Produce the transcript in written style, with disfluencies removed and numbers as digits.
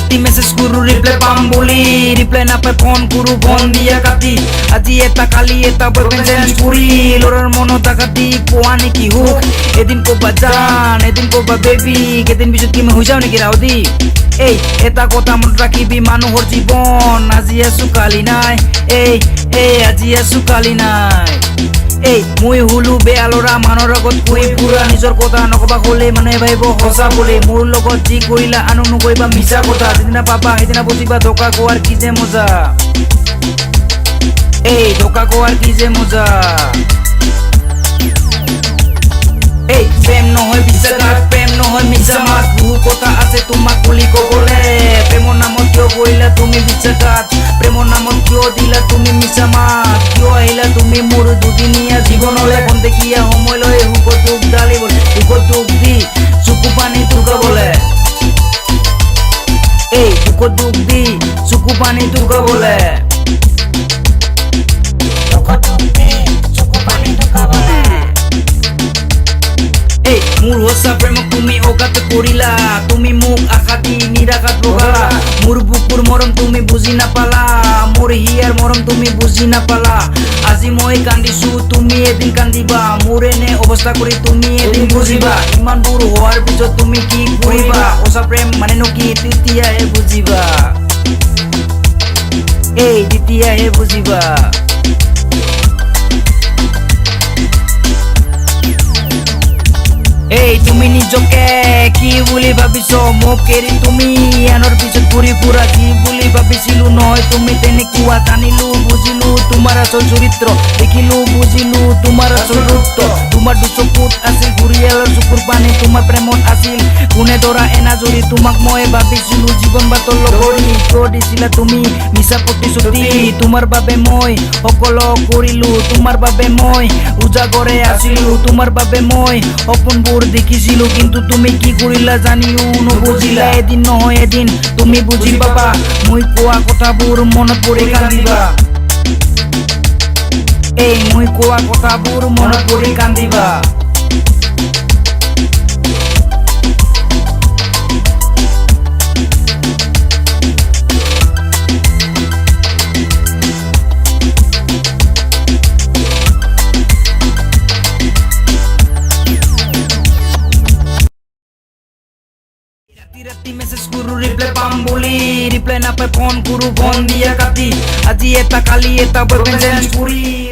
ৰাতি মেছেজ কৰো ৰিপ্লাই পাম বুলি ৰিপ্লাই নাপাই ফোন কৰো ফোন দিয়া কাটি আজি এটা কালি এটা বয়ফ্ৰেণ্ড চেঞ্জ কৰি ল'ৰাৰ মনত আঘাতি পোৱা নেকি হুক এদিন ক'বা জান এদিন ক'বা বেবি কেইদিন পিছত কি মই হৈ যাওঁ নেকি ৰাউদি এই এটা কথা মনত ৰাখিবি মানুহৰ জীৱন আজি আছো কালি নাই এই আজি আছো কালি নাই এই মই হলো বেয়া ল'ৰা মানুহৰ আগত কৈ পুৰা নিজৰ কথা নকবা ক'লে মানুহে ভাবিব সঁচা বুলি মোৰ লগত যি কৰিলা আনক নকৰিবা মিছা কথা যেদিনা পাবা সেইদিনা বুজিবা ধোকা খোৱাৰ কি যে মজা এই ধোকা খোৱাৰ কি যে মজা এই প্ৰেম নহয় বিশ্বাসঘাত প্ৰেম নহয় মিছা মাত বহু কথা আছে তোমাক বুলি ক'বলে প্ৰেমৰ নামত কিয় কৰিলা তুমি বিশ্বাসঘাত প্ৰেমৰ নামত কিয় দিলা তুমি মিছা মাত কিয় আহিলা তুমি মোৰ দুদিনীয়া জীৱনলৈ খন্তেকীয়া সময় লৈ সুখত দুখ ঢালিবলৈ সুখত দুখ দি চকু পানী টুকাবলে এই সুখত দুখ দি চকু পানী টুকাবলে মোৰ সঁচা প্ৰেমক তুমি অঘাত কৰিলা তুমি মোক আশা দি নিৰাশাত ভগালা মোৰ বুকুৰ মৰম তুমি বুজি নাপালা মোৰ হিয়াৰ মৰম তুমি বুজি নাপালা আজি মই কান্দিছো তুমি এদিন কান্দিবা মোৰ এনে অৱস্থা কৰি তুমি এদিন বুজিবা ইমান দূৰ হোৱাৰ পিছত তুমি কি কৰিবা সঁচা প্ৰেম মানেনো কি তেতিয়াহে বুজিবা এই তেতিয়াহে বুজিবা এই তুমি নিজকে কি বুলি ভাবিছ মোক এৰি তুমি আনৰ পিছত ঘূৰি ফুৰা কি বুলি ভাবিছিলো নহয় তুমি তেনেকুৱা জানিলো বুজিলো তোমাৰ আচল চৰিত্ৰ দেখিলো বুজিলো তোমাৰ আচল ৰূপটো তোমাৰ দুচকুত আছিল ঘূৰিয়ালৰ চকুৰ পানী তোমাৰ প্ৰেমত আছিল কোনে ধৰা এনাজৰি তোমাক মই ভাবিছিলো জীৱন বাটৰ লগৰী কিয় দিছিলা তুমি মিছা প্ৰতিশ্ৰুতি তোমাৰ বাবে মই সকলো কৰিলো তোমাৰ বাবে মই উজাগৰে আছিলো তোমাৰ বাবে মই সপোনবোৰ দেখিছিলো কিন্তু তুমি কি কৰিলা জানিও নুবুজিলা এদিন নহয় এদিন তুমি বুজি পাবা মই কোৱা কথাবোৰ মনত পৰি কান্দিবা এই মই কোৱা কথাবোৰ মনত পৰি কান্দিবা ৰাতি মেছেজ কৰো ৰিপ্লাই পাম বুলি ৰিপ্লাই নাপাই ফোন কৰো ফোন দিয়া কাটি আজি এটা কালি এটা বয়ফ্ৰেণ্ড চেঞ্জ কৰি